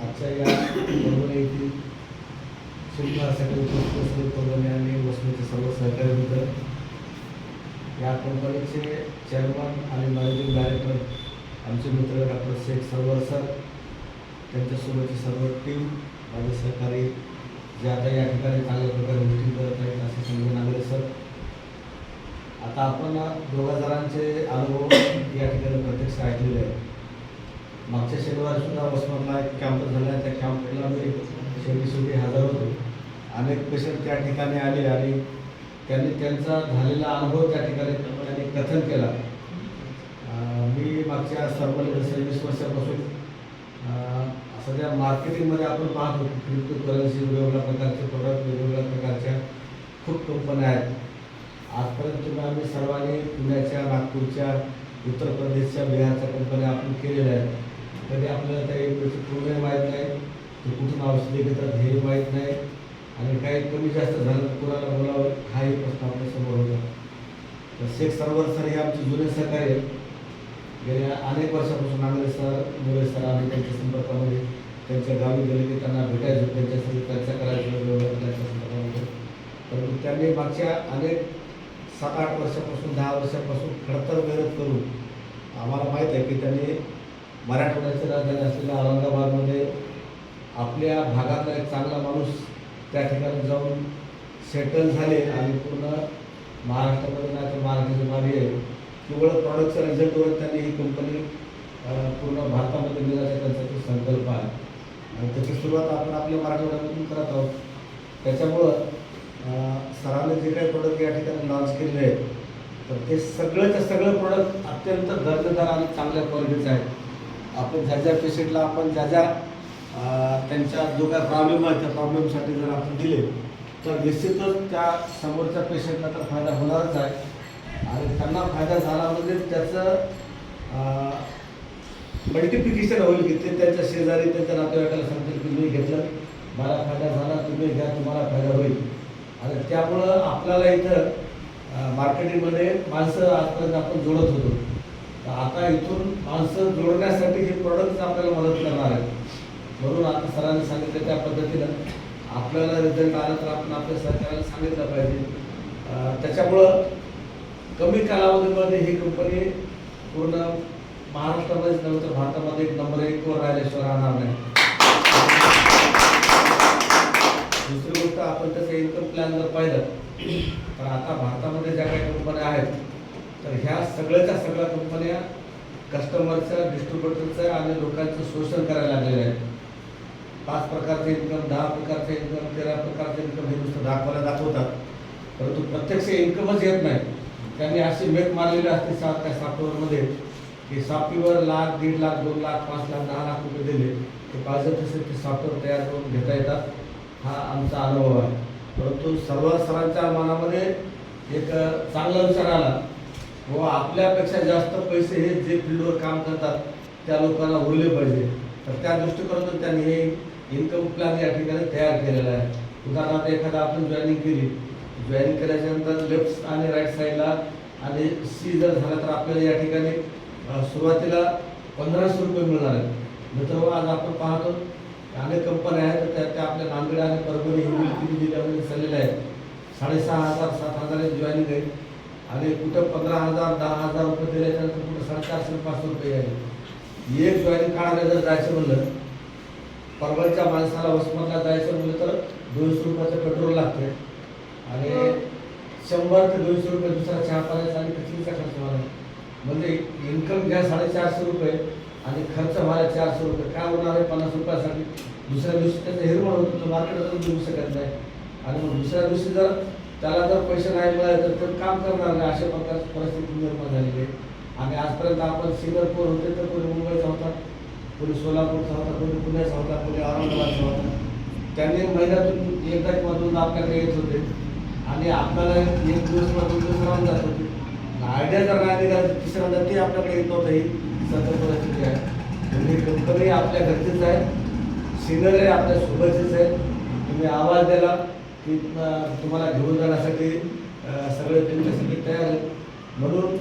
आजच्या या परभणी येथील शिल्पासाठी उपस्थित परभणी आणि वसमतचे सर्व सहकारी मित्र, या कंपनीचे चेअरमन आणि मॅनेजिंग डायरेक्टर आमचे मित्र डॉक्टर शेख सरवर सर, त्यांच्यासोबतची सर्व टीम, माझे सहकारी जे आता या ठिकाणी चांगल्या प्रकारे गोष्टी करत आहेत असे संजय नागरे सर. आता आपण दोघा जणांचे अनुभव या ठिकाणी प्रत्यक्ष ऐकलेले आहेत. मागच्या शनिवारी सुद्धा वसमतला एक कॅम्प झाला. त्या कॅम्पला मी शेवटी हजर होतो. अनेक पेशंट त्या ठिकाणी आले आणि त्यांनी त्यांचा झालेला अनुभव त्या ठिकाणी त्यांनी कथन केला. मी मागच्या सर्व 20 वर्षापासून सध्या मार्केटिंगमध्ये आपण पाहतो की क्रिप्टो करन्सी, वेगवेगळ्या प्रकारचे प्रोडक्ट, वेगवेगळ्या प्रकारच्या खूप कंपन्या आहेत. आजपर्यंत आम्ही सर्वांनी पुण्याच्या, नागपूरच्या, उत्तर प्रदेशच्या, बिहारच्या कंपन्या आपण केलेल्या आहेत. कधी आपल्याला त्या एक पूर्ण माहीत नाही, ते कुठून औषधे घेतात हेही माहीत नाही, आणि काही कमी जास्त झालं तर कोणाला बोलावं हाही प्रश्न आपल्यासमोर होता. तर शेख सरवर सर हे आमचे जुने सहकारी आहेत. गेल्या अनेक वर्षापासून नांगरे सर, मुले सर आम्ही त्यांच्या संपर्कामध्ये, त्यांच्या गावी गेले की त्यांना भेटायचो, त्यांच्यासोबत चर्चा करायचो वेगवेगळ्या संदर्भामध्ये. परंतु त्यांनी मागच्या अनेक 7-8 वर्षापासून, 10 वर्षापासून खडतर मेहनत करून, आम्हाला माहीत आहे की त्यांनी मराठवाड्याची राजधानी असलेल्या औरंगाबादमध्ये आपल्या भागातला एक चांगला माणूस त्या ठिकाणी जाऊन सेटल झाले आणि पूर्ण महाराष्ट्रामध्ये नाही तर महाराष्ट्राची बारी आहे केवळ प्रॉडक्टच्या रिझल्टवर त्यांनी ही कंपनी पूर्ण भारतामध्ये नेण्याचा त्यांचा तो संकल्प आहे आणि त्याची सुरुवात आपण आपल्या मराठवाड्यामधून करत आहोत. त्याच्यामुळं सरांनी जे काही प्रोडक्ट या ठिकाणी लॉन्च केलेले आहेत तर ते सगळंच्या सगळं प्रोडक्ट अत्यंत दर्जेदार आणि चांगल्या क्वालिटीचं आहे. आपण ज्या ज्या पेशंटला आपण ज्या त्यांच्या जो काय प्रॉब्लेम आहे त्या प्रॉब्लेमसाठी जर आपण दिले तर निश्चितच त्या समोरच्या पेशंटला तर फायदा होणारच आहे आणि त्यांना फायदा झाला म्हणजे त्याचं मल्टिप्लिकेशन होईल की ते त्यांच्या शेजारी, त्यांच्या नातेवाईकाला सांगतील की मी घेतलं, मला फायदा झाला, तुम्ही घ्या, तुम्हाला फायदा होईल. आणि त्यामुळं आपल्याला इथं मार्केटिंगमध्ये माणसं आजपर्यंत आपण जोडत होतो, तर आता इथून माणसं जोडण्यासाठी हे प्रोडक्ट्स आपल्याला मदत करणार आहेत. म्हणून आता सरांनी सांगितलं त्या पद्धतीनं आपल्याला रिझल्ट आला तर आपण आपल्या सरकारला सांगितलं पाहिजे. त्याच्यामुळं कमी कालावधीमध्ये ही कंपनी पूर्ण महाराष्ट्रामध्येच नव्हे तर भारतामध्ये नंबर 1 वर राहिल्याशिवाय राहणार नाही. दुसरी गोष्ट, आपण त्याचं इन्कम प्लॅन जर पाहिलं तर आता भारतामध्ये ज्या काही कंपन्या आहेत तर ह्या सगळ्याच्या सगळ्या कंपन्या कस्टमरचं, डिस्ट्रीब्युटरचं आणि लोकांचं शोषण करायला लागलेलं आहे. 5 प्रकारचे इन्कम, 10 प्रकारचे इन्कम, 13 प्रकारचे इन्कम हे नुसतं दाखवतात, परंतु प्रत्यक्ष इन्कमच येत नाही. त्यांनी अशी मेक मारलेली असते त्या सॉफ्टवेअरमध्ये की सॉफ्टवेअर लाख, 1.5 लाख, 2 लाख, 5 लाख, 10 लाख रुपये दिले ते पाहिजे तसे ते सॉफ्टवेअर तयार करून घेता येतात. हा आमचा अनुभव आहे. परंतु सर्व सरांच्या मनामध्ये एक चांगला विचार आला व आपल्यापेक्षा जास्त पैसे हे जे फील्डवर काम करतात त्या लोकांना उरले पाहिजे. तर त्या दृष्टिकोनातून त्यांनी हे इन्कम प्लॅन या ठिकाणी तयार केलेला आहे. उदाहरणार्थ एखादा आपण जॉईनिंग केल्याच्या नंतर लेफ्ट आणि राईट साईडला आणि सी जर झाला तर आपल्याला या ठिकाणी सुरुवातीला 1500 रुपये मिळणार आहेत. मित्र आज आपण पाहतो अनेक कंपन्या आहेत त्या आपल्या नांदेड आणि परभणी हिंगोली जिल्ह्यामध्ये चाललेल्या आहेत. 6,500, 7,000 जॉईनिंग आहे आणि कुठं 15,000, 10,000 रुपये दिल्याच्यानंतर कुठं 450, 500 रुपये आहे. एक जॉईनिंग काढायला जर जायचं म्हणलं, परभणीच्या माणसाला वसमतला जायचं म्हणलं तर 200 रुपयाचं पेट्रोल लागते आणि 100 ते 200 रुपये दुसरा चहा पाण्याचा आणि कचरीचा खर्च व्हायला. म्हणजे इन्कम घ्या 450 रुपये आणि खर्च व्हायला 400 रुपये. काय होणार आहे 50 रुपयासाठी? दुसऱ्या दिवशी त्याचं हिरमळ होतं, तो मार्केटमध्ये देऊ शकत नाही आणि मग दुसऱ्या दिवशी जर त्याला जर पैसे नाही मिळाले तर ते काम करणार नाही. अशा प्रकारची परिस्थिती निर्माण झालेली आहे. आणि आजपर्यंत आपण सिनियर कोण होते तर कोणी मुंबईचा होता, कोणी सोलापूरचा होता, कोणी पुण्याचा होता, कोणी औरंगाबादचा होता. त्यांनी महिन्यातून एकदा किंवा दोनदा आपल्याकडे येत होते आणि आपल्याला 1 दिवस किंवा 2 दिवस राहून जात होते. आयडिया जर नाही निघाली तर तिसऱ्यांदा ते आपल्याकडे येत नव्हतं. ही सध्या परिस्थिती आहे. म्हणजे कंपनी आपल्या घरचीच आहे, सिनियर आहे, आपल्या सोबतचीच आहे. तुम्ही आवाज दिला की तुम्हाला घेऊन जाण्यासाठी सगळे तुमच्यासाठी तयार आहेत. म्हणून